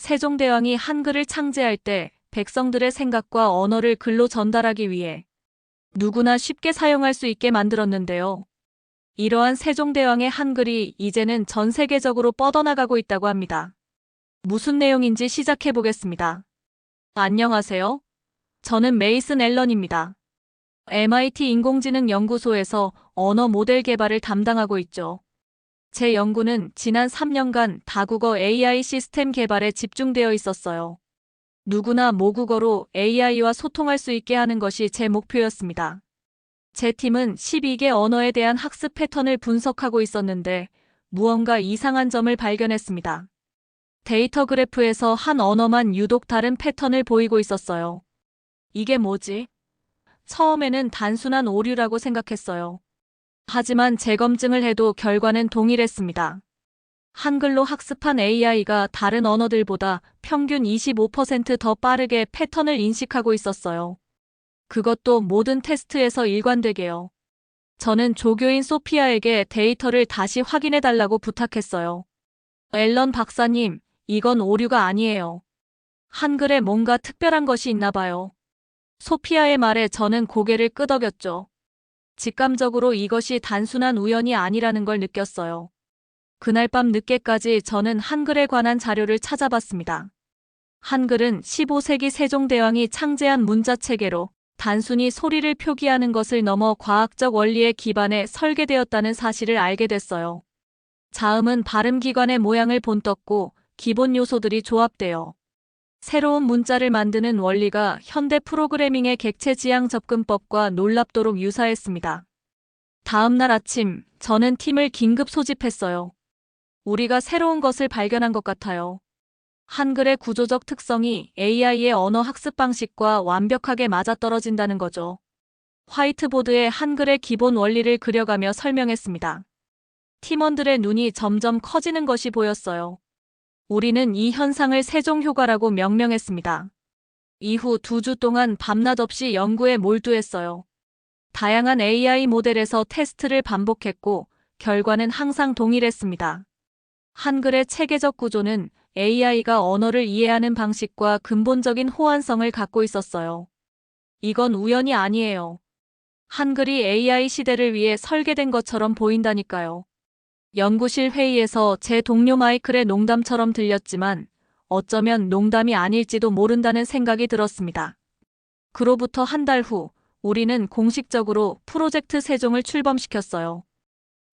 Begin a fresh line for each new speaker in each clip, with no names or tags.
세종대왕이 한글을 창제할 때 백성들의 생각과 언어를 글로 전달하기 위해 누구나 쉽게 사용할 수 있게 만들었는데요. 이러한 세종대왕의 한글이 이제는 전 세계적으로 뻗어나가고 있다고 합니다. 무슨 내용인지 시작해 보겠습니다. 안녕하세요. 저는 메이슨 앨런입니다. MIT 인공지능 연구소에서 언어 모델 개발을 담당하고 있죠. 제 연구는 지난 3년간 다국어 AI 시스템 개발에 집중되어 있었어요. 누구나 모국어로 AI와 소통할 수 있게 하는 것이 제 목표였습니다. 제 팀은 12개 언어에 대한 학습 패턴을 분석하고 있었는데 무언가 이상한 점을 발견했습니다. 데이터 그래프에서 한 언어만 유독 다른 패턴을 보이고 있었어요. 이게 뭐지? 처음에는 단순한 오류라고 생각했어요. 하지만 재검증을 해도 결과는 동일했습니다. 한글로 학습한 AI가 다른 언어들보다 평균 25% 더 빠르게 패턴을 인식하고 있었어요. 그것도 모든 테스트에서 일관되게요. 저는 조교인 소피아에게 데이터를 다시 확인해달라고 부탁했어요. 앨런 박사님, 이건 오류가 아니에요. 한글에 뭔가 특별한 것이 있나 봐요. 소피아의 말에 저는 고개를 끄덕였죠. 직감적으로 이것이 단순한 우연이 아니라는 걸 느꼈어요. 그날 밤 늦게까지 저는 한글에 관한 자료를 찾아봤습니다. 한글은 15세기 세종대왕이 창제한 문자체계로 단순히 소리를 표기하는 것을 넘어 과학적 원리에 기반해 설계되었다는 사실을 알게 됐어요. 자음은 발음기관의 모양을 본떴고 기본 요소들이 조합되어 새로운 문자를 만드는 원리가 현대 프로그래밍의 객체 지향 접근법과 놀랍도록 유사했습니다. 다음 날 아침, 저는 팀을 긴급 소집했어요. 우리가 새로운 것을 발견한 것 같아요. 한글의 구조적 특성이 AI의 언어 학습 방식과 완벽하게 맞아떨어진다는 거죠. 화이트보드에 한글의 기본 원리를 그려가며 설명했습니다. 팀원들의 눈이 점점 커지는 것이 보였어요. 우리는 이 현상을 세종효과라고 명명했습니다. 이후 2주 동안 밤낮 없이 연구에 몰두했어요. 다양한 AI 모델에서 테스트를 반복했고 결과는 항상 동일했습니다. 한글의 체계적 구조는 AI가 언어를 이해하는 방식과 근본적인 호환성을 갖고 있었어요. 이건 우연이 아니에요. 한글이 AI 시대를 위해 설계된 것처럼 보인다니까요. 연구실 회의에서 제 동료 마이클의 농담처럼 들렸지만 어쩌면 농담이 아닐지도 모른다는 생각이 들었습니다. 그로부터 한 달 후, 우리는 공식적으로 프로젝트 세종을 출범시켰어요.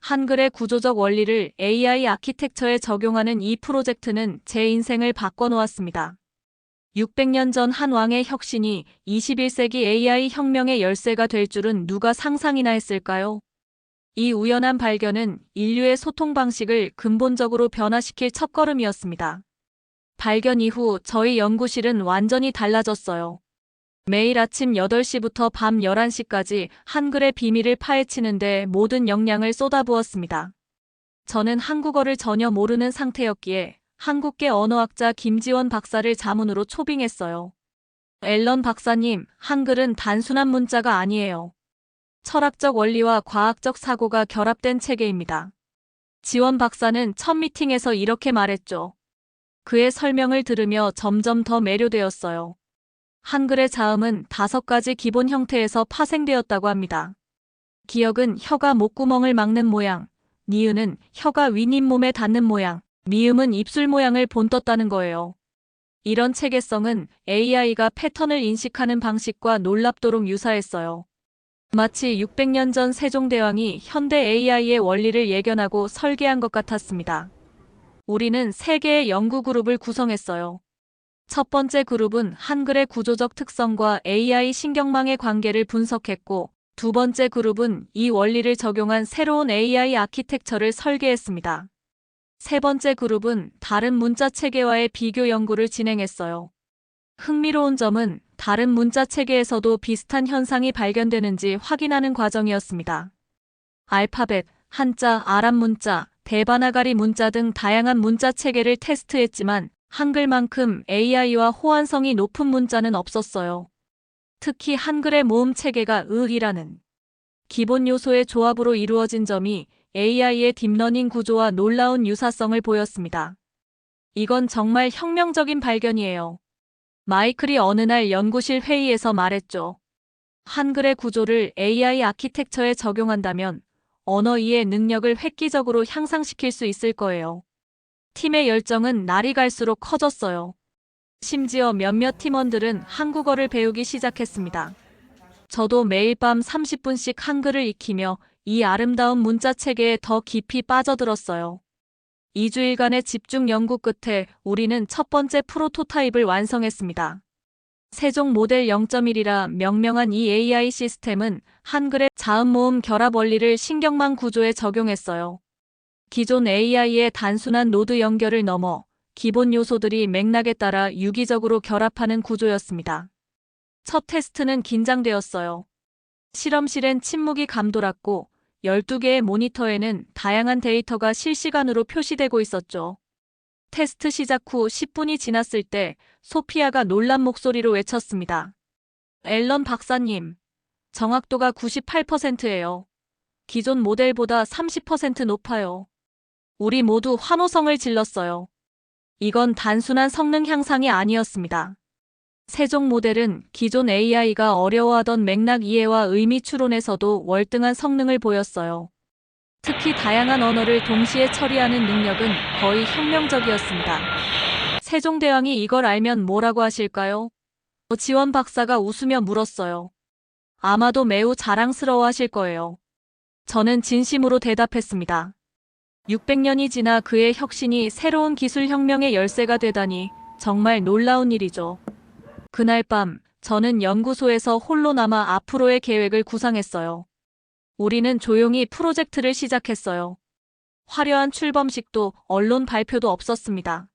한글의 구조적 원리를 AI 아키텍처에 적용하는 이 프로젝트는 제 인생을 바꿔놓았습니다. 600년 전 한 왕의 혁신이 21세기 AI 혁명의 열쇠가 될 줄은 누가 상상이나 했을까요? 이 우연한 발견은 인류의 소통 방식을 근본적으로 변화시킬 첫걸음이었습니다. 발견 이후 저희 연구실은 완전히 달라졌어요. 매일 아침 8시부터 밤 11시까지 한글의 비밀을 파헤치는데 모든 역량을 쏟아부었습니다. 저는 한국어를 전혀 모르는 상태였기에 한국계 언어학자 김지원 박사를 자문으로 초빙했어요. 앨런 박사님, 한글은 단순한 문자가 아니에요. 철학적 원리와 과학적 사고가 결합된 체계입니다. 지원 박사는 첫 미팅에서 이렇게 말했죠. 그의 설명을 들으며 점점 더 매료되었어요. 한글의 자음은 5가지 기본 형태에서 파생되었다고 합니다. 기역은 혀가 목구멍을 막는 모양, 니은은 혀가 윗잇몸에 닿는 모양, 미음은 입술 모양을 본떴다는 거예요. 이런 체계성은 AI가 패턴을 인식하는 방식과 놀랍도록 유사했어요. 마치 600년 전 세종대왕이 현대 AI의 원리를 예견하고 설계한 것 같았습니다. 우리는 3개의 연구 그룹을 구성했어요. 첫 번째 그룹은 한글의 구조적 특성과 AI 신경망의 관계를 분석했고, 두 번째 그룹은 이 원리를 적용한 새로운 AI 아키텍처를 설계했습니다. 세 번째 그룹은 다른 문자 체계와의 비교 연구를 진행했어요. 흥미로운 점은 다른 문자 체계에서도 비슷한 현상이 발견되는지 확인하는 과정이었습니다. 알파벳, 한자, 아랍 문자, 데바나가리 문자 등 다양한 문자 체계를 테스트했지만 한글만큼 AI와 호환성이 높은 문자는 없었어요. 특히 한글의 모음 체계가 으이라는 기본 요소의 조합으로 이루어진 점이 AI의 딥러닝 구조와 놀라운 유사성을 보였습니다. 이건 정말 혁명적인 발견이에요. 마이클이 어느 날 연구실 회의에서 말했죠. 한글의 구조를 AI 아키텍처에 적용한다면 언어 이해 능력을 획기적으로 향상시킬 수 있을 거예요. 팀의 열정은 날이 갈수록 커졌어요. 심지어 몇몇 팀원들은 한국어를 배우기 시작했습니다. 저도 매일 밤 30분씩 한글을 익히며 이 아름다운 문자 체계에 더 깊이 빠져들었어요. 2주일간의 집중 연구 끝에 우리는 첫 번째 프로토타입을 완성했습니다. 세종 모델 0.1이라 명명한 이 AI 시스템은 한글의 자음-모음 결합 원리를 신경망 구조에 적용했어요. 기존 AI의 단순한 노드 연결을 넘어 기본 요소들이 맥락에 따라 유기적으로 결합하는 구조였습니다. 첫 테스트는 긴장되었어요. 실험실엔 침묵이 감돌았고 12개의 모니터에는 다양한 데이터가 실시간으로 표시되고 있었죠. 테스트 시작 후 10분이 지났을 때 소피아가 놀란 목소리로 외쳤습니다. 앨런 박사님, 정확도가 98%예요. 기존 모델보다 30% 높아요. 우리 모두 환호성을 질렀어요. 이건 단순한 성능 향상이 아니었습니다. 세종 모델은 기존 AI가 어려워하던 맥락 이해와 의미 추론에서도 월등한 성능을 보였어요. 특히 다양한 언어를 동시에 처리하는 능력은 거의 혁명적이었습니다. 세종대왕이 이걸 알면 뭐라고 하실까요? 지원 박사가 웃으며 물었어요. 아마도 매우 자랑스러워 하실 거예요. 저는 진심으로 대답했습니다. 600년이 지나 그의 혁신이 새로운 기술 혁명의 열쇠가 되다니 정말 놀라운 일이죠. 그날 밤 저는 연구소에서 홀로 남아 앞으로의 계획을 구상했어요. 우리는 조용히 프로젝트를 시작했어요. 화려한 출범식도 언론 발표도 없었습니다.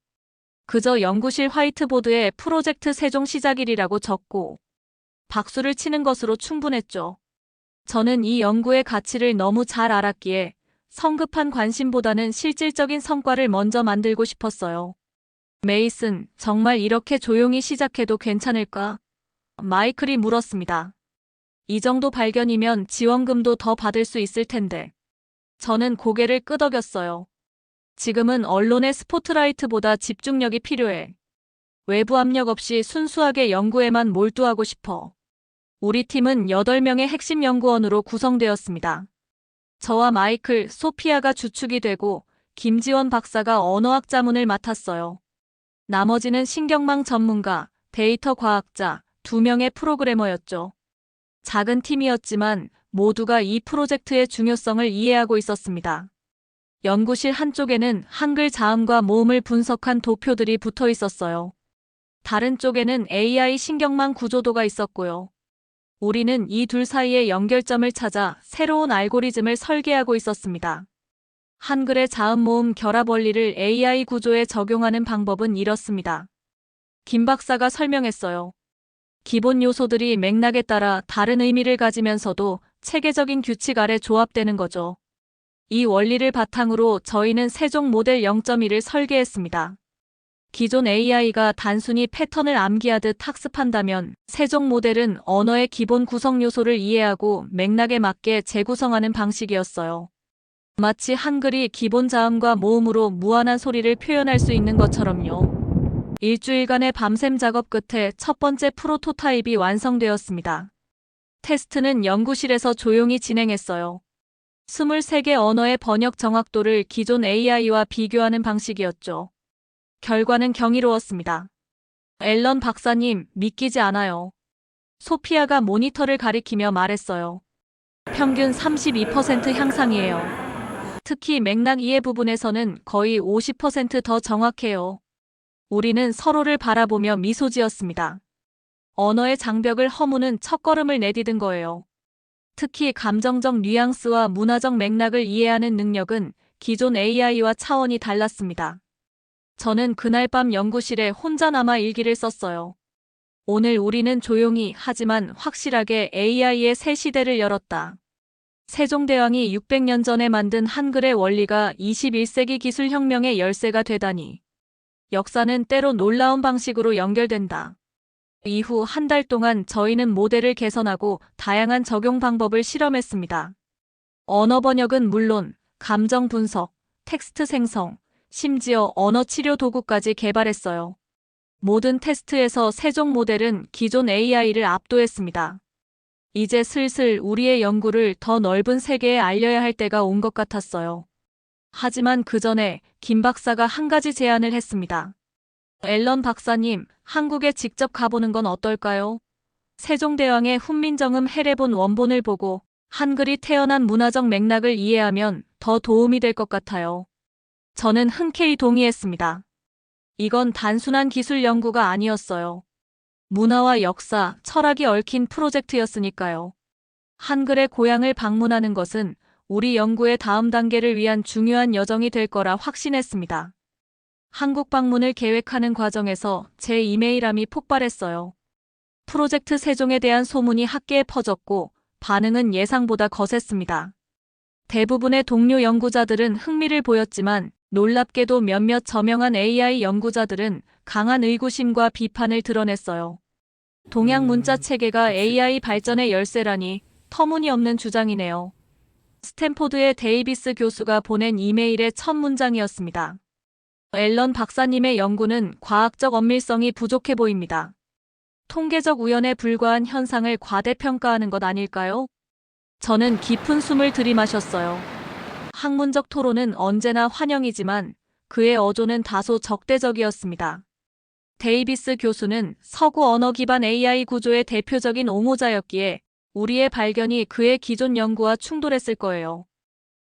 그저 연구실 화이트보드에 프로젝트 세종 시작일이라고 적고 박수를 치는 것으로 충분했죠. 저는 이 연구의 가치를 너무 잘 알았기에 성급한 관심보다는 실질적인 성과를 먼저 만들고 싶었어요. 메이슨, 정말 이렇게 조용히 시작해도 괜찮을까? 마이클이 물었습니다. 이 정도 발견이면 지원금도 더 받을 수 있을 텐데. 저는 고개를 끄덕였어요. 지금은 언론의 스포트라이트보다 집중력이 필요해. 외부 압력 없이 순수하게 연구에만 몰두하고 싶어. 우리 팀은 8명의 핵심 연구원으로 구성되었습니다. 저와 마이클, 소피아가 주축이 되고 김지원 박사가 언어학 자문을 맡았어요. 나머지는 신경망 전문가, 데이터 과학자, 2명의 프로그래머였죠. 작은 팀이었지만 모두가 이 프로젝트의 중요성을 이해하고 있었습니다. 연구실 한쪽에는 한글 자음과 모음을 분석한 도표들이 붙어 있었어요. 다른 쪽에는 AI 신경망 구조도가 있었고요. 우리는 이 둘 사이의 연결점을 찾아 새로운 알고리즘을 설계하고 있었습니다. 한글의 자음-모음 결합 원리를 AI 구조에 적용하는 방법은 이렇습니다. 김 박사가 설명했어요. 기본 요소들이 맥락에 따라 다른 의미를 가지면서도 체계적인 규칙 아래 조합되는 거죠. 이 원리를 바탕으로 저희는 세종 모델 0.1을 설계했습니다. 기존 AI가 단순히 패턴을 암기하듯 학습한다면 세종 모델은 언어의 기본 구성 요소를 이해하고 맥락에 맞게 재구성하는 방식이었어요. 마치 한글이 기본 자음과 모음으로 무한한 소리를 표현할 수 있는 것처럼요. 일주일간의 밤샘 작업 끝에 첫 번째 프로토타입이 완성되었습니다. 테스트는 연구실에서 조용히 진행했어요. 23개 언어의 번역 정확도를 기존 AI와 비교하는 방식이었죠. 결과는 경이로웠습니다. 앨런 박사님, 믿기지 않아요. 소피아가 모니터를 가리키며 말했어요. 평균 32% 향상이에요. 특히 맥락 이해 부분에서는 거의 50% 더 정확해요. 우리는 서로를 바라보며 미소 지었습니다. 언어의 장벽을 허무는 첫걸음을 내디딘 거예요. 특히 감정적 뉘앙스와 문화적 맥락을 이해하는 능력은 기존 AI와 차원이 달랐습니다. 저는 그날 밤 연구실에 혼자 남아 일기를 썼어요. 오늘 우리는 조용히 하지만 확실하게 AI의 새 시대를 열었다. 세종대왕이 600년 전에 만든 한글의 원리가 21세기 기술혁명의 열쇠가 되다니. 역사는 때로 놀라운 방식으로 연결된다. 이후 한 달 동안 저희는 모델을 개선하고 다양한 적용 방법을 실험했습니다. 언어 번역은 물론 감정 분석, 텍스트 생성, 심지어 언어 치료 도구까지 개발했어요. 모든 테스트에서 세종 모델은 기존 AI를 압도했습니다. 이제 슬슬 우리의 연구를 더 넓은 세계에 알려야 할 때가 온 것 같았어요. 하지만 그 전에 김 박사가 한 가지 제안을 했습니다. 앨런 박사님, 한국에 직접 가보는 건 어떨까요? 세종대왕의 훈민정음 해례본 원본을 보고 한글이 태어난 문화적 맥락을 이해하면 더 도움이 될 것 같아요. 저는 흔쾌히 동의했습니다. 이건 단순한 기술 연구가 아니었어요. 문화와 역사, 철학이 얽힌 프로젝트였으니까요. 한글의 고향을 방문하는 것은 우리 연구의 다음 단계를 위한 중요한 여정이 될 거라 확신했습니다. 한국 방문을 계획하는 과정에서 제 이메일함이 폭발했어요. 프로젝트 세종에 대한 소문이 학계에 퍼졌고 반응은 예상보다 거셌습니다. 대부분의 동료 연구자들은 흥미를 보였지만 놀랍게도 몇몇 저명한 AI 연구자들은 강한 의구심과 비판을 드러냈어요. 동양 문자 체계가 AI 발전의 열쇠라니 터무니없는 주장이네요. 스탠포드의 데이비스 교수가 보낸 이메일의 첫 문장이었습니다. 앨런 박사님의 연구는 과학적 엄밀성이 부족해 보입니다. 통계적 우연에 불과한 현상을 과대평가하는 것 아닐까요? 저는 깊은 숨을 들이마셨어요. 학문적 토론은 언제나 환영이지만 그의 어조는 다소 적대적이었습니다. 데이비스 교수는 서구 언어 기반 AI 구조의 대표적인 옹호자였기에 우리의 발견이 그의 기존 연구와 충돌했을 거예요.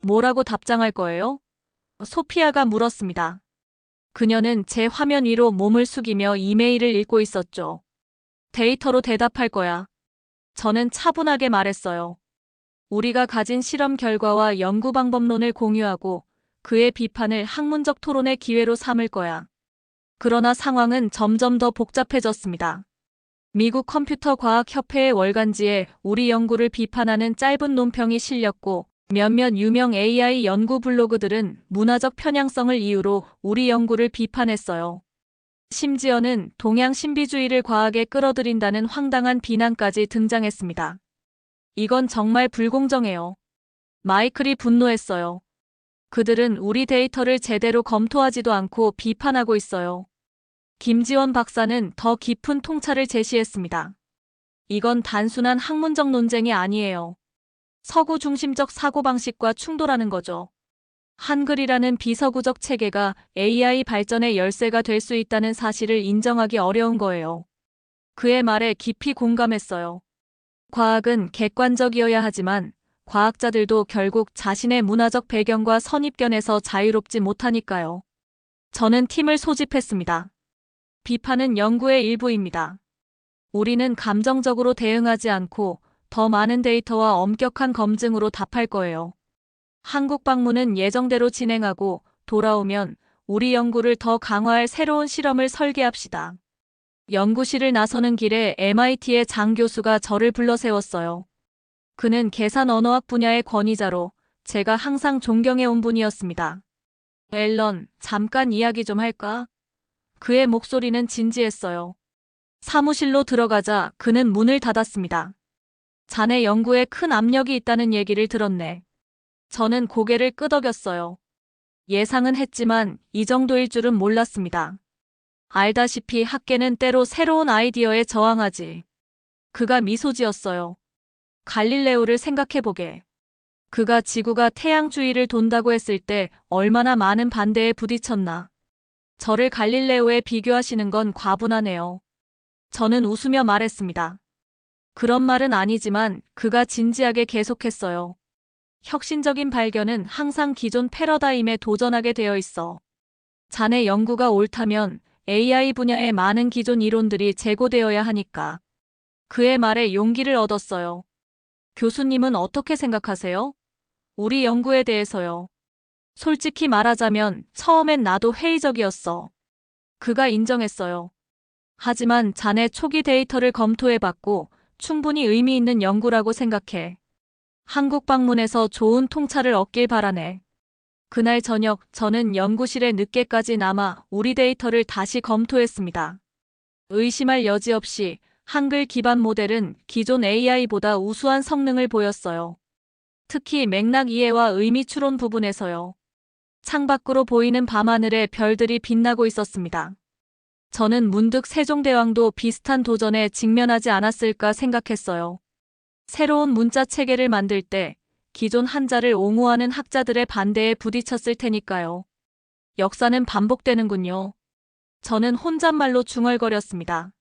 뭐라고 답장할 거예요? 소피아가 물었습니다. 그녀는 제 화면 위로 몸을 숙이며 이메일을 읽고 있었죠. 데이터로 대답할 거야. 저는 차분하게 말했어요. 우리가 가진 실험 결과와 연구 방법론을 공유하고 그의 비판을 학문적 토론의 기회로 삼을 거야. 그러나 상황은 점점 더 복잡해졌습니다. 미국 컴퓨터과학협회의 월간지에 우리 연구를 비판하는 짧은 논평이 실렸고 몇몇 유명 AI 연구 블로그들은 문화적 편향성을 이유로 우리 연구를 비판했어요. 심지어는 동양 신비주의를 과하게 끌어들인다는 황당한 비난까지 등장했습니다. 이건 정말 불공정해요. 마이클이 분노했어요. 그들은 우리 데이터를 제대로 검토하지도 않고 비판하고 있어요. 김지원 박사는 더 깊은 통찰을 제시했습니다. 이건 단순한 학문적 논쟁이 아니에요. 서구 중심적 사고방식과 충돌하는 거죠. 한글이라는 비서구적 체계가 AI 발전의 열쇠가 될 수 있다는 사실을 인정하기 어려운 거예요. 그의 말에 깊이 공감했어요. 과학은 객관적이어야 하지만 과학자들도 결국 자신의 문화적 배경과 선입견에서 자유롭지 못하니까요. 저는 팀을 소집했습니다. 비판은 연구의 일부입니다. 우리는 감정적으로 대응하지 않고 더 많은 데이터와 엄격한 검증으로 답할 거예요. 한국 방문은 예정대로 진행하고 돌아오면 우리 연구를 더 강화할 새로운 실험을 설계합시다. 연구실을 나서는 길에 MIT의 장 교수가 저를 불러 세웠어요. 그는 계산 언어학 분야의 권위자로 제가 항상 존경해온 분이었습니다. 앨런, 잠깐 이야기 좀 할까? 그의 목소리는 진지했어요. 사무실로 들어가자 그는 문을 닫았습니다. 자네 연구에 큰 압력이 있다는 얘기를 들었네. 저는 고개를 끄덕였어요. 예상은 했지만 이 정도일 줄은 몰랐습니다. 알다시피 학계는 때로 새로운 아이디어에 저항하지. 그가 미소 지었어요. 갈릴레오를 생각해보게. 그가 지구가 태양 주위를 돈다고 했을 때 얼마나 많은 반대에 부딪혔나. 저를 갈릴레오에 비교하시는 건 과분하네요. 저는 웃으며 말했습니다. 그런 말은 아니지만 그가 진지하게 계속했어요. 혁신적인 발견은 항상 기존 패러다임에 도전하게 되어 있어. 자네 연구가 옳다면 AI 분야의 많은 기존 이론들이 재고되어야 하니까. 그의 말에 용기를 얻었어요. 교수님은 어떻게 생각하세요? 우리 연구에 대해서요. 솔직히 말하자면 처음엔 나도 회의적이었어. 그가 인정했어요. 하지만 자네 초기 데이터를 검토해봤고 충분히 의미 있는 연구라고 생각해. 한국 방문에서 좋은 통찰을 얻길 바라네. 그날 저녁 저는 연구실에 늦게까지 남아 우리 데이터를 다시 검토했습니다. 의심할 여지 없이 한글 기반 모델은 기존 AI보다 우수한 성능을 보였어요. 특히 맥락 이해와 의미 추론 부분에서요. 창밖으로 보이는 밤하늘에 별들이 빛나고 있었습니다. 저는 문득 세종대왕도 비슷한 도전에 직면하지 않았을까 생각했어요. 새로운 문자 체계를 만들 때 기존 한자를 옹호하는 학자들의 반대에 부딪혔을 테니까요. 역사는 반복되는군요. 저는 혼잣말로 중얼거렸습니다.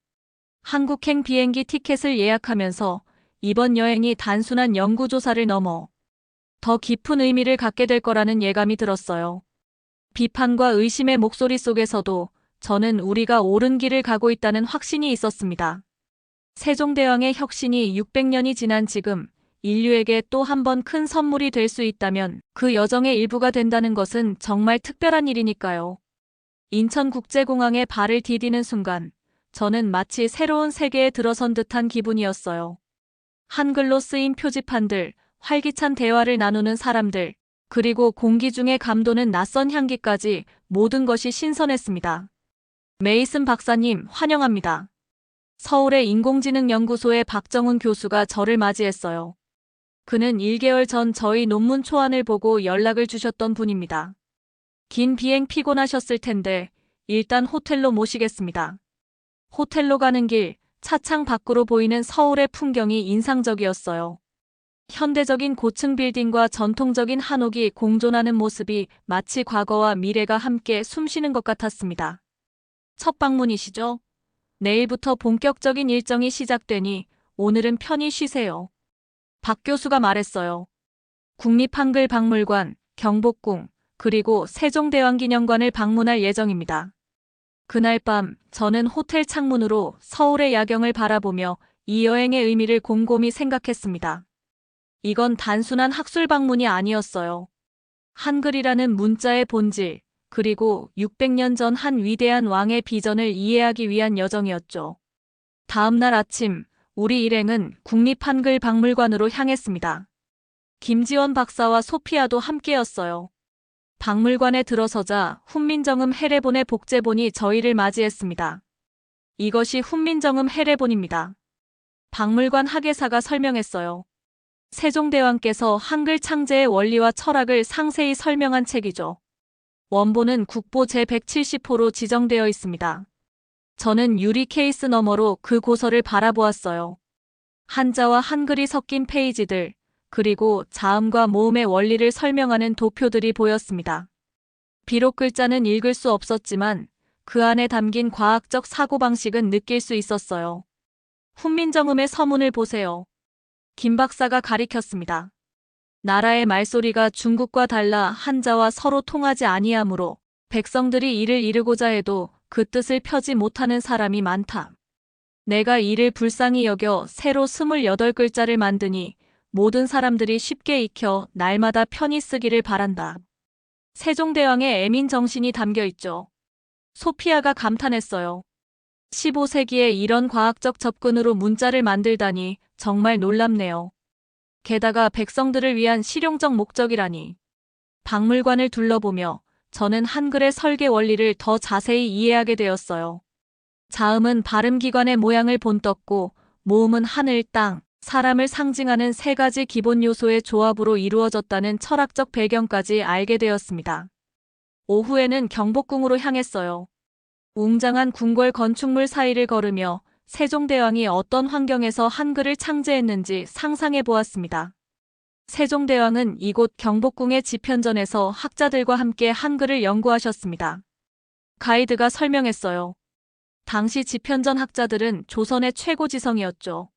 한국행 비행기 티켓을 예약하면서 이번 여행이 단순한 연구조사를 넘어 더 깊은 의미를 갖게 될 거라는 예감이 들었어요. 비판과 의심의 목소리 속에서도 저는 우리가 옳은 길을 가고 있다는 확신이 있었습니다. 세종대왕의 혁신이 600년이 지난 지금 인류에게 또 한 번 큰 선물이 될 수 있다면 그 여정의 일부가 된다는 것은 정말 특별한 일이니까요. 인천국제공항에 발을 디디는 순간 저는 마치 새로운 세계에 들어선 듯한 기분이었어요. 한글로 쓰인 표지판들, 활기찬 대화를 나누는 사람들, 그리고 공기 중에 감도는 낯선 향기까지 모든 것이 신선했습니다. 메이슨 박사님, 환영합니다. 서울의 인공지능연구소의 박정훈 교수가 저를 맞이했어요. 그는 1개월 전 저희 논문 초안을 보고 연락을 주셨던 분입니다. 긴 비행 피곤하셨을 텐데 일단 호텔로 모시겠습니다. 호텔로 가는 길, 차창 밖으로 보이는 서울의 풍경이 인상적이었어요. 현대적인 고층 빌딩과 전통적인 한옥이 공존하는 모습이 마치 과거와 미래가 함께 숨쉬는 것 같았습니다. 첫 방문이시죠? 내일부터 본격적인 일정이 시작되니 오늘은 편히 쉬세요. 박 교수가 말했어요. 국립한글박물관, 경복궁, 그리고 세종대왕기념관을 방문할 예정입니다. 그날 밤 저는 호텔 창문으로 서울의 야경을 바라보며 이 여행의 의미를 곰곰이 생각했습니다. 이건 단순한 학술 방문이 아니었어요. 한글이라는 문자의 본질, 그리고 600년 전 한 위대한 왕의 비전을 이해하기 위한 여정이었죠. 다음 날 아침, 우리 일행은 국립한글박물관으로 향했습니다. 김지원 박사와 소피아도 함께였어요. 박물관에 들어서자 훈민정음 해례본의 복제본이 저희를 맞이했습니다. 이것이 훈민정음 해례본입니다. 박물관 학예사가 설명했어요. 세종대왕께서 한글 창제의 원리와 철학을 상세히 설명한 책이죠. 원본은 국보 제170호로 지정되어 있습니다. 저는 유리 케이스 너머로 그 고서를 바라보았어요. 한자와 한글이 섞인 페이지들, 그리고 자음과 모음의 원리를 설명하는 도표들이 보였습니다. 비록 글자는 읽을 수 없었지만 그 안에 담긴 과학적 사고방식은 느낄 수 있었어요. 훈민정음의 서문을 보세요. 김 박사가 가리켰습니다. 나라의 말소리가 중국과 달라 한자와 서로 통하지 아니하므로 백성들이 이를 이루고자 해도 그 뜻을 펴지 못하는 사람이 많다. 내가 이를 불쌍히 여겨 새로 28글자를 만드니 모든 사람들이 쉽게 익혀 날마다 편히 쓰기를 바란다. 세종대왕의 애민 정신이 담겨 있죠. 소피아가 감탄했어요. 15세기에 이런 과학적 접근으로 문자를 만들다니 정말 놀랍네요. 게다가 백성들을 위한 실용적 목적이라니. 박물관을 둘러보며 저는 한글의 설계 원리를 더 자세히 이해하게 되었어요. 자음은 발음기관의 모양을 본떴고 모음은 하늘, 땅, 사람을 상징하는 3가지 기본 요소의 조합으로 이루어졌다는 철학적 배경까지 알게 되었습니다. 오후에는 경복궁으로 향했어요. 웅장한 궁궐 건축물 사이를 걸으며 세종대왕이 어떤 환경에서 한글을 창제했는지 상상해 보았습니다. 세종대왕은 이곳 경복궁의 집현전에서 학자들과 함께 한글을 연구하셨습니다. 가이드가 설명했어요. 당시 집현전 학자들은 조선의 최고지성이었죠.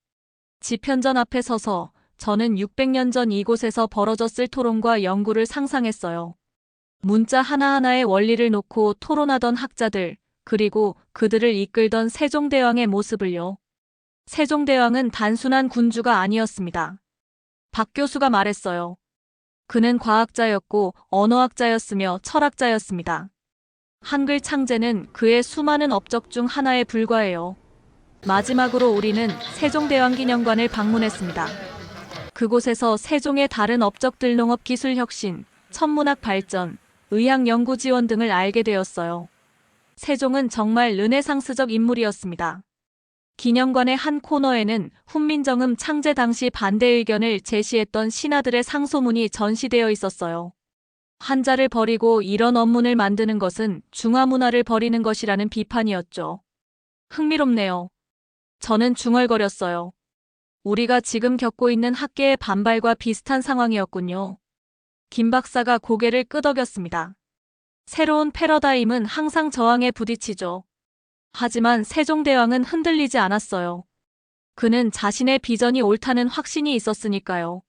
집현전 앞에 서서 저는 600년 전 이곳에서 벌어졌을 토론과 연구를 상상했어요. 문자 하나하나의 원리를 놓고 토론하던 학자들, 그리고 그들을 이끌던 세종대왕의 모습을요. 세종대왕은 단순한 군주가 아니었습니다. 박 교수가 말했어요. 그는 과학자였고 언어학자였으며 철학자였습니다. 한글 창제는 그의 수많은 업적 중 하나에 불과해요. 마지막으로 우리는 세종대왕기념관을 방문했습니다. 그곳에서 세종의 다른 업적들, 농업 기술 혁신, 천문학 발전, 의학 연구 지원 등을 알게 되었어요. 세종은 정말 르네상스적 인물이었습니다. 기념관의 한 코너에는 훈민정음 창제 당시 반대 의견을 제시했던 신하들의 상소문이 전시되어 있었어요. 한자를 버리고 이런 언문을 만드는 것은 중화문화를 버리는 것이라는 비판이었죠. 흥미롭네요. 저는 중얼거렸어요. 우리가 지금 겪고 있는 학계의 반발과 비슷한 상황이었군요. 김 박사가 고개를 끄덕였습니다. 새로운 패러다임은 항상 저항에 부딪히죠. 하지만 세종대왕은 흔들리지 않았어요. 그는 자신의 비전이 옳다는 확신이 있었으니까요.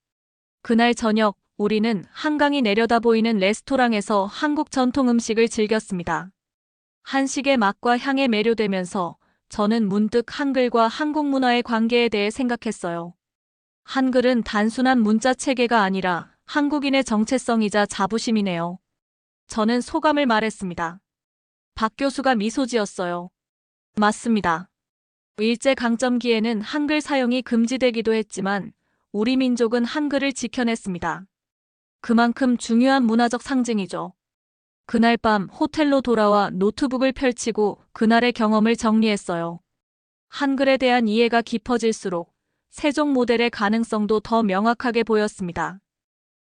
그날 저녁, 우리는 한강이 내려다 보이는 레스토랑에서 한국 전통 음식을 즐겼습니다. 한식의 맛과 향에 매료되면서 저는 문득 한글과 한국 문화의 관계에 대해 생각했어요. 한글은 단순한 문자 체계가 아니라 한국인의 정체성이자 자부심이네요. 저는 소감을 말했습니다. 박 교수가 미소 지었어요. 맞습니다. 일제강점기에는 한글 사용이 금지되기도 했지만 우리 민족은 한글을 지켜냈습니다. 그만큼 중요한 문화적 상징이죠. 그날 밤 호텔로 돌아와 노트북을 펼치고 그날의 경험을 정리했어요. 한글에 대한 이해가 깊어질수록 세종 모델의 가능성도 더 명확하게 보였습니다.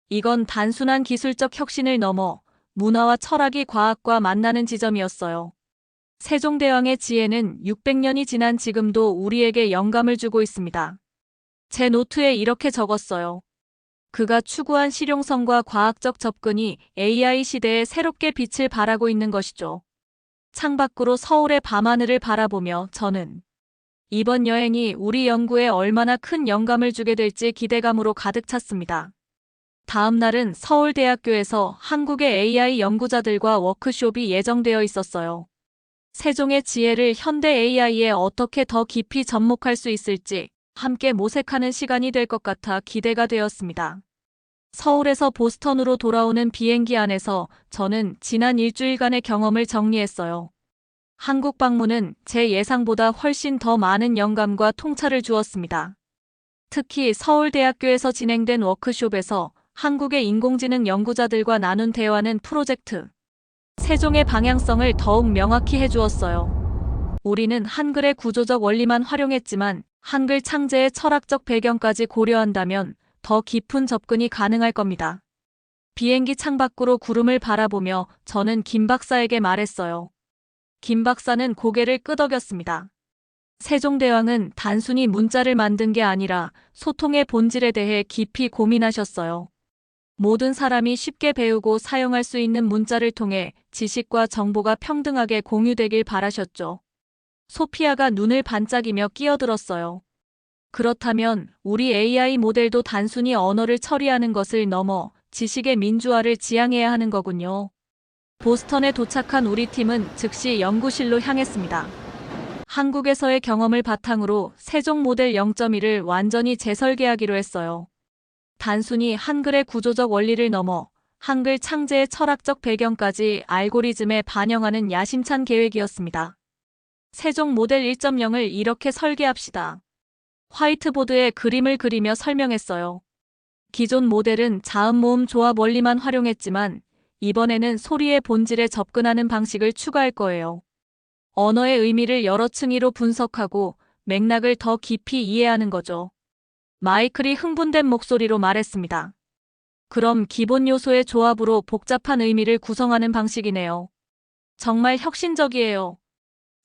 이건 단순한 기술적 혁신을 넘어 문화와 철학이 과학과 만나는 지점이었어요. 세종대왕의 지혜는 600년이 지난 지금도 우리에게 영감을 주고 있습니다. 제 노트에 이렇게 적었어요. 그가 추구한 실용성과 과학적 접근이 AI 시대에 새롭게 빛을 발하고 있는 것이죠. 창밖으로 서울의 밤하늘을 바라보며 저는 이번 여행이 우리 연구에 얼마나 큰 영감을 주게 될지 기대감으로 가득 찼습니다. 다음 날은 서울대학교에서 한국의 AI 연구자들과 워크숍이 예정되어 있었어요. 세종의 지혜를 현대 AI에 어떻게 더 깊이 접목할 수 있을지 함께 모색하는 시간이 될 것 같아 기대가 되었습니다. 서울에서 보스턴으로 돌아오는 비행기 안에서 저는 지난 일주일간의 경험을 정리했어요. 한국 방문은 제 예상보다 훨씬 더 많은 영감과 통찰을 주었습니다. 특히 서울대학교에서 진행된 워크숍에서 한국의 인공지능 연구자들과 나눈 대화는 프로젝트 세종의 방향성을 더욱 명확히 해주었어요. 우리는 한글의 구조적 원리만 활용했지만 한글 창제의 철학적 배경까지 고려한다면 더 깊은 접근이 가능할 겁니다. 비행기 창밖으로 구름을 바라보며 저는 김 박사에게 말했어요. 김 박사는 고개를 끄덕였습니다. 세종대왕은 단순히 문자를 만든 게 아니라 소통의 본질에 대해 깊이 고민하셨어요. 모든 사람이 쉽게 배우고 사용할 수 있는 문자를 통해 지식과 정보가 평등하게 공유되길 바라셨죠. 소피아가 눈을 반짝이며 끼어들었어요. 그렇다면 우리 AI 모델도 단순히 언어를 처리하는 것을 넘어 지식의 민주화를 지향해야 하는 거군요. 보스턴에 도착한 우리 팀은 즉시 연구실로 향했습니다. 한국에서의 경험을 바탕으로 세종 모델 0.1을 완전히 재설계하기로 했어요. 단순히 한글의 구조적 원리를 넘어 한글 창제의 철학적 배경까지 알고리즘에 반영하는 야심찬 계획이었습니다. 세종 모델 1.0을 이렇게 설계합시다. 화이트보드에 그림을 그리며 설명했어요. 기존 모델은 자음 모음 조합 원리만 활용했지만 이번에는 소리의 본질에 접근하는 방식을 추가할 거예요. 언어의 의미를 여러 층위로 분석하고 맥락을 더 깊이 이해하는 거죠. 마이클이 흥분된 목소리로 말했습니다. 그럼 기본 요소의 조합으로 복잡한 의미를 구성하는 방식이네요. 정말 혁신적이에요.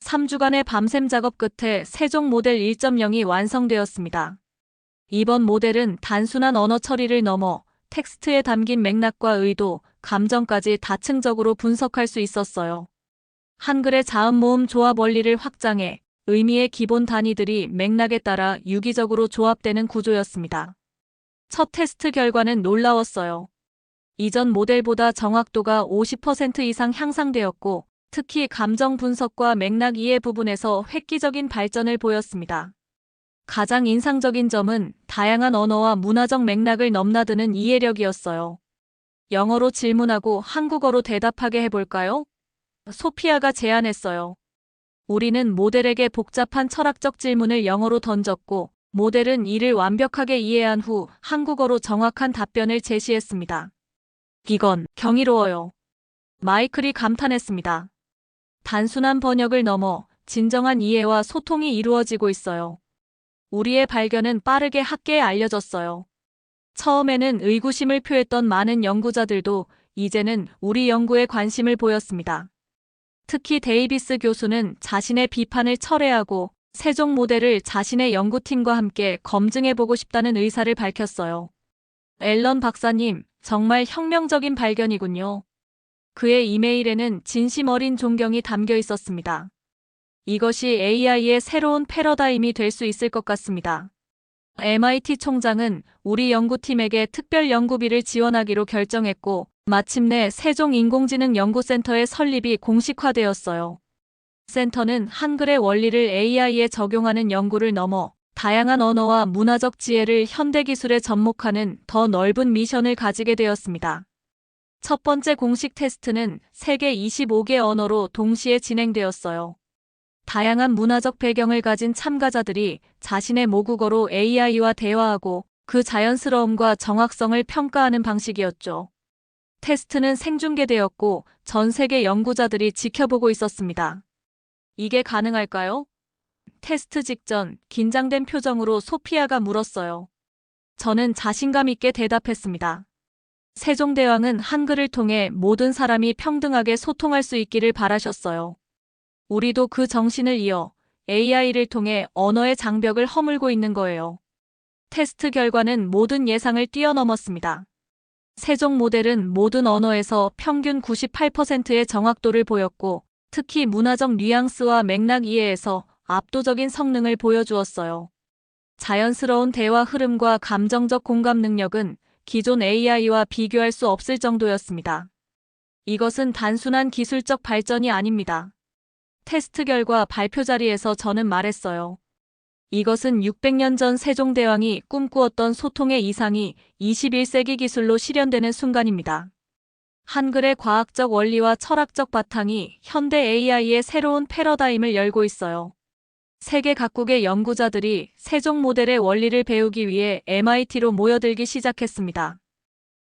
3주간의 밤샘 작업 끝에 세종 모델 1.0이 완성되었습니다. 이번 모델은 단순한 언어 처리를 넘어 텍스트에 담긴 맥락과 의도, 감정까지 다층적으로 분석할 수 있었어요. 한글의 자음 모음 조합 원리를 확장해 의미의 기본 단위들이 맥락에 따라 유기적으로 조합되는 구조였습니다. 첫 테스트 결과는 놀라웠어요. 이전 모델보다 정확도가 50% 이상 향상되었고 특히 감정 분석과 맥락 이해 부분에서 획기적인 발전을 보였습니다. 가장 인상적인 점은 다양한 언어와 문화적 맥락을 넘나드는 이해력이었어요. 영어로 질문하고 한국어로 대답하게 해볼까요? 소피아가 제안했어요. 우리는 모델에게 복잡한 철학적 질문을 영어로 던졌고 모델은 이를 완벽하게 이해한 후 한국어로 정확한 답변을 제시했습니다. 이건 경이로워요. 마이클이 감탄했습니다. 단순한 번역을 넘어 진정한 이해와 소통이 이루어지고 있어요. 우리의 발견은 빠르게 학계에 알려졌어요. 처음에는 의구심을 표했던 많은 연구자들도 이제는 우리 연구에 관심을 보였습니다. 특히 데이비스 교수는 자신의 비판을 철회하고 세종 모델을 자신의 연구팀과 함께 검증해보고 싶다는 의사를 밝혔어요. 앨런 박사님, 정말 혁명적인 발견이군요. 그의 이메일에는 진심 어린 존경이 담겨 있었습니다. 이것이 AI의 새로운 패러다임이 될 수 있을 것 같습니다. MIT 총장은 우리 연구팀에게 특별 연구비를 지원하기로 결정했고, 마침내 세종인공지능연구센터의 설립이 공식화되었어요. 센터는 한글의 원리를 AI에 적용하는 연구를 넘어 다양한 언어와 문화적 지혜를 현대기술에 접목하는 더 넓은 미션을 가지게 되었습니다. 첫 번째 공식 테스트는 세계 25개 언어로 동시에 진행되었어요. 다양한 문화적 배경을 가진 참가자들이 자신의 모국어로 AI와 대화하고 그 자연스러움과 정확성을 평가하는 방식이었죠. 테스트는 생중계되었고 전 세계 연구자들이 지켜보고 있었습니다. 이게 가능할까요? 테스트 직전 긴장된 표정으로 소피아가 물었어요. 저는 자신감 있게 대답했습니다. 세종대왕은 한글을 통해 모든 사람이 평등하게 소통할 수 있기를 바라셨어요. 우리도 그 정신을 이어 AI를 통해 언어의 장벽을 허물고 있는 거예요. 테스트 결과는 모든 예상을 뛰어넘었습니다. 세종 모델은 모든 언어에서 평균 98%의 정확도를 보였고, 특히 문화적 뉘앙스와 맥락 이해에서 압도적인 성능을 보여주었어요. 자연스러운 대화 흐름과 감정적 공감 능력은 기존 AI와 비교할 수 없을 정도였습니다. 이것은 단순한 기술적 발전이 아닙니다. 테스트 결과 발표 자리에서 저는 말했어요. 이것은 600년 전 세종대왕이 꿈꾸었던 소통의 이상이 21세기 기술로 실현되는 순간입니다. 한글의 과학적 원리와 철학적 바탕이 현대 AI의 새로운 패러다임을 열고 있어요. 세계 각국의 연구자들이 세종 모델의 원리를 배우기 위해 MIT로 모여들기 시작했습니다.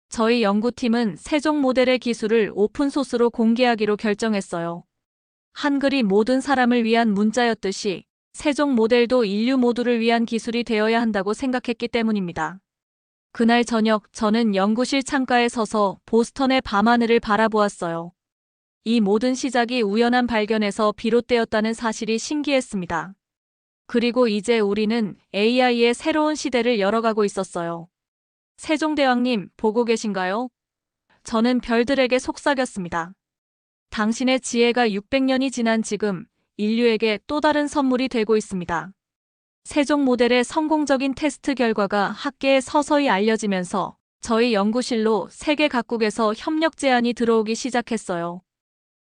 저희 연구팀은 세종 모델의 기술을 오픈소스로 공개하기로 결정했어요. 한글이 모든 사람을 위한 문자였듯이 세종 모델도 인류 모두를 위한 기술이 되어야 한다고 생각했기 때문입니다. 그날 저녁 저는 연구실 창가에 서서 보스턴의 밤하늘을 바라보았어요. 이 모든 시작이 우연한 발견에서 비롯되었다는 사실이 신기했습니다. 그리고 이제 우리는 AI의 새로운 시대를 열어가고 있었어요. 세종대왕님, 보고 계신가요? 저는 별들에게 속삭였습니다. 당신의 지혜가 600년이 지난 지금 인류에게 또 다른 선물이 되고 있습니다. 세종 모델의 성공적인 테스트 결과가 학계에 서서히 알려지면서 저희 연구실로 세계 각국에서 협력 제안이 들어오기 시작했어요.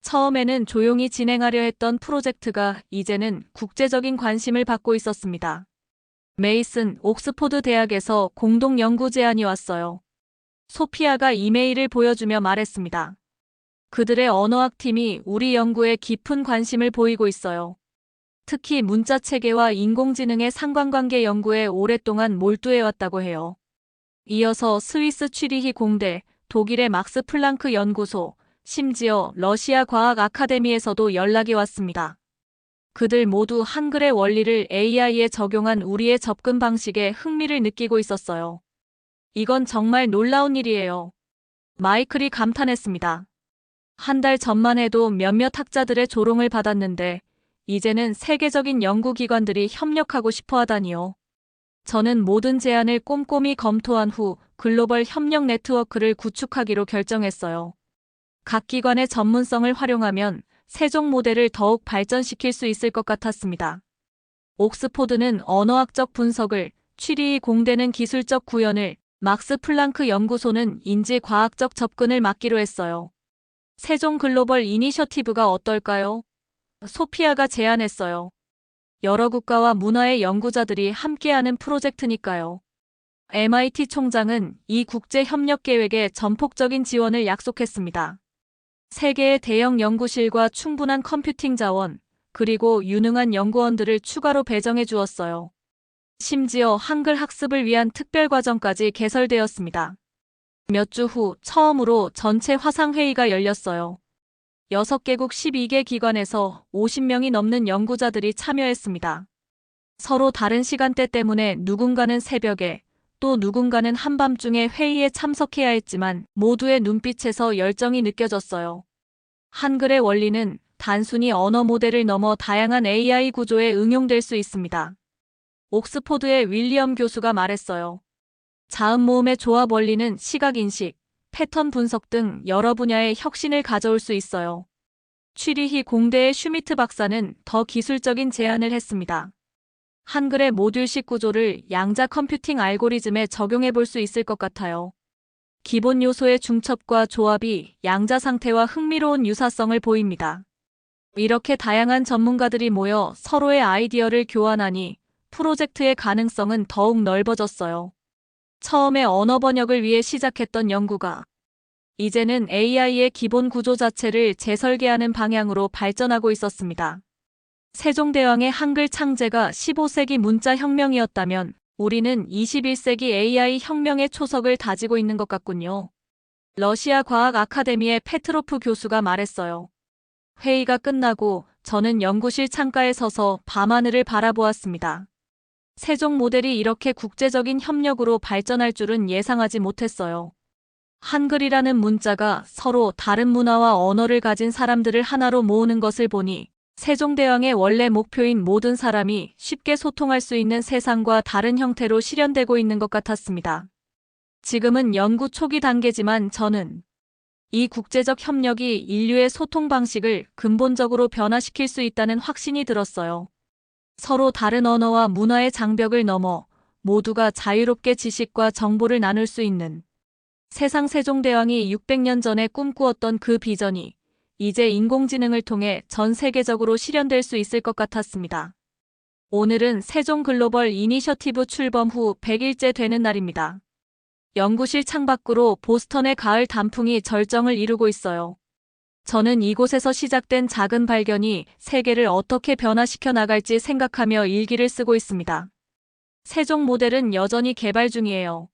처음에는 조용히 진행하려 했던 프로젝트가 이제는 국제적인 관심을 받고 있었습니다. 메이슨, 옥스포드 대학에서 공동 연구 제안이 왔어요. 소피아가 이메일을 보여주며 말했습니다. 그들의 언어학 팀이 우리 연구에 깊은 관심을 보이고 있어요. 특히 문자 체계와 인공지능의 상관관계 연구에 오랫동안 몰두해왔다고 해요. 이어서 스위스 취리히 공대, 독일의 막스 플랑크 연구소, 심지어 러시아 과학 아카데미에서도 연락이 왔습니다. 그들 모두 한글의 원리를 AI에 적용한 우리의 접근 방식에 흥미를 느끼고 있었어요. 이건 정말 놀라운 일이에요. 마이클이 감탄했습니다. 한 달 전만 해도 몇몇 학자들의 조롱을 받았는데 이제는 세계적인 연구기관들이 협력하고 싶어 하다니요. 저는 모든 제안을 꼼꼼히 검토한 후 글로벌 협력 네트워크를 구축하기로 결정했어요. 각 기관의 전문성을 활용하면 세종 모델을 더욱 발전시킬 수 있을 것 같았습니다. 옥스포드는 언어학적 분석을, 취리히 공대는 기술적 구현을, 막스 플랑크 연구소는 인지과학적 접근을 맡기로 했어요. 세종 글로벌 이니셔티브가 어떨까요? 소피아가 제안했어요. 여러 국가와 문화의 연구자들이 함께하는 프로젝트니까요. MIT 총장은 이 국제 협력 계획에 전폭적인 지원을 약속했습니다. 세계의 대형 연구실과 충분한 컴퓨팅 자원, 그리고 유능한 연구원들을 추가로 배정해 주었어요. 심지어 한글 학습을 위한 특별 과정까지 개설되었습니다. 몇 주 후 처음으로 전체 화상회의가 열렸어요. 6개국 12개 기관에서 50명이 넘는 연구자들이 참여했습니다. 서로 다른 시간대 때문에 누군가는 새벽에, 또 누군가는 한밤중에 회의에 참석해야 했지만 모두의 눈빛에서 열정이 느껴졌어요. 한글의 원리는 단순히 언어 모델을 넘어 다양한 AI 구조에 응용될 수 있습니다. 옥스포드의 윌리엄 교수가 말했어요. 자음 모음의 조합 원리는 시각 인식, 패턴 분석 등 여러 분야의 혁신을 가져올 수 있어요. 취리히 공대의 슈미트 박사는 더 기술적인 제안을 했습니다. 한글의 모듈식 구조를 양자 컴퓨팅 알고리즘에 적용해 볼 수 있을 것 같아요. 기본 요소의 중첩과 조합이 양자 상태와 흥미로운 유사성을 보입니다. 이렇게 다양한 전문가들이 모여 서로의 아이디어를 교환하니 프로젝트의 가능성은 더욱 넓어졌어요. 처음에 언어 번역을 위해 시작했던 연구가 이제는 AI의 기본 구조 자체를 재설계하는 방향으로 발전하고 있었습니다. 세종대왕의 한글 창제가 15세기 문자 혁명이었다면 우리는 21세기 AI 혁명의 초석을 다지고 있는 것 같군요. 러시아 과학 아카데미의 페트로프 교수가 말했어요. 회의가 끝나고 저는 연구실 창가에 서서 밤하늘을 바라보았습니다. 세종 모델이 이렇게 국제적인 협력으로 발전할 줄은 예상하지 못했어요. 한글이라는 문자가 서로 다른 문화와 언어를 가진 사람들을 하나로 모으는 것을 보니 세종대왕의 원래 목표인 모든 사람이 쉽게 소통할 수 있는 세상과 다른 형태로 실현되고 있는 것 같았습니다. 지금은 연구 초기 단계지만 저는 이 국제적 협력이 인류의 소통 방식을 근본적으로 변화시킬 수 있다는 확신이 들었어요. 서로 다른 언어와 문화의 장벽을 넘어 모두가 자유롭게 지식과 정보를 나눌 수 있는 세상. 세종대왕이 600년 전에 꿈꾸었던 그 비전이 이제 인공지능을 통해 전 세계적으로 실현될 수 있을 것 같았습니다. 오늘은 세종 글로벌 이니셔티브 출범 후 100일째 되는 날입니다. 연구실 창밖으로 보스턴의 가을 단풍이 절정을 이루고 있어요. 저는 이곳에서 시작된 작은 발견이 세계를 어떻게 변화시켜 나갈지 생각하며 일기를 쓰고 있습니다. 세종 모델은 여전히 개발 중이에요.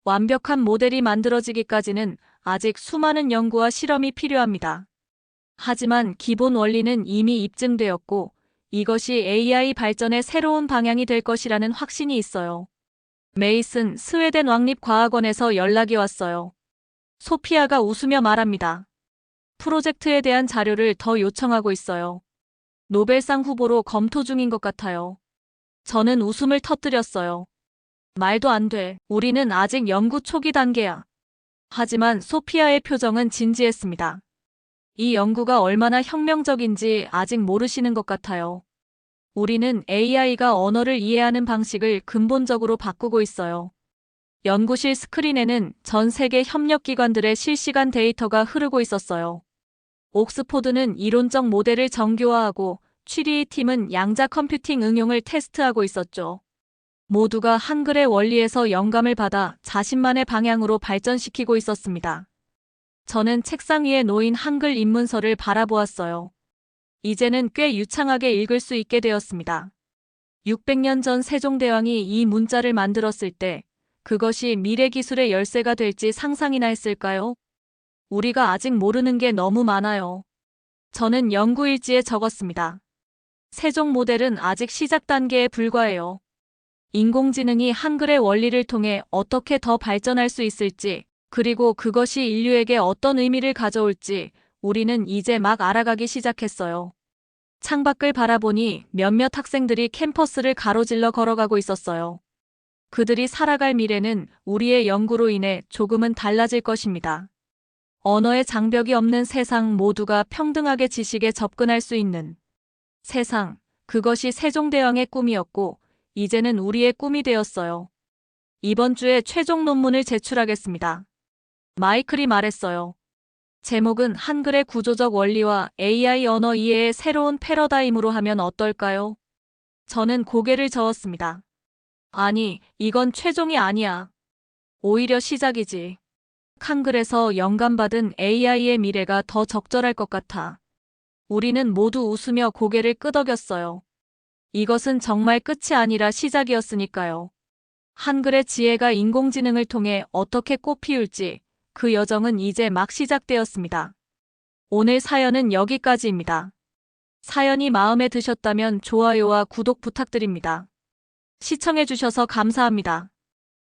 완벽한 모델이 만들어지기까지는 아직 수많은 연구와 실험이 필요합니다. 하지만 기본 원리는 이미 입증되었고 이것이 AI 발전의 새로운 방향이 될 것이라는 확신이 있어요. 메이슨 스웨덴 왕립과학원에서 연락이 왔어요. 소피아가 웃으며 말합니다. 프로젝트에 대한 자료를 더 요청하고 있어요. 노벨상 후보로 검토 중인 것 같아요. 저는 웃음을 터뜨렸어요. 말도 안 돼. 우리는 아직 연구 초기 단계야. 하지만 소피아의 표정은 진지했습니다. 이 연구가 얼마나 혁명적인지 아직 모르시는 것 같아요. 우리는 AI가 언어를 이해하는 방식을 근본적으로 바꾸고 있어요. 연구실 스크린에는 전 세계 협력기관들의 실시간 데이터가 흐르고 있었어요. 옥스포드는 이론적 모델을 정교화하고 취리히 팀은 양자 컴퓨팅 응용을 테스트하고 있었죠. 모두가 한글의 원리에서 영감을 받아 자신만의 방향으로 발전시키고 있었습니다. 저는 책상 위에 놓인 한글 입문서를 바라보았어요. 이제는 꽤 유창하게 읽을 수 있게 되었습니다. 600년 전 세종대왕이 이 문자를 만들었을 때 그것이 미래 기술의 열쇠가 될지 상상이나 했을까요? 우리가 아직 모르는 게 너무 많아요. 저는 연구일지에 적었습니다. 세종 모델은 아직 시작 단계에 불과해요. 인공지능이 한글의 원리를 통해 어떻게 더 발전할 수 있을지, 그리고 그것이 인류에게 어떤 의미를 가져올지 우리는 이제 막 알아가기 시작했어요. 창밖을 바라보니 몇몇 학생들이 캠퍼스를 가로질러 걸어가고 있었어요. 그들이 살아갈 미래는 우리의 연구로 인해 조금은 달라질 것입니다. 언어의 장벽이 없는 세상, 모두가 평등하게 지식에 접근할 수 있는 세상, 그것이 세종대왕의 꿈이었고 이제는 우리의 꿈이 되었어요. 이번 주에 최종 논문을 제출하겠습니다. 마이클이 말했어요. 제목은 한글의 구조적 원리와 AI 언어 이해의 새로운 패러다임으로 하면 어떨까요? 저는 고개를 저었습니다. 아니, 이건 최종이 아니야. 오히려 시작이지. 한글에서 영감받은 AI의 미래가 더 적절할 것 같아. 우리는 모두 웃으며 고개를 끄덕였어요. 이것은 정말 끝이 아니라 시작이었으니까요. 한글의 지혜가 인공지능을 통해 어떻게 꽃피울지 그 여정은 이제 막 시작되었습니다. 오늘 사연은 여기까지입니다. 사연이 마음에 드셨다면 좋아요와 구독 부탁드립니다. 시청해주셔서 감사합니다.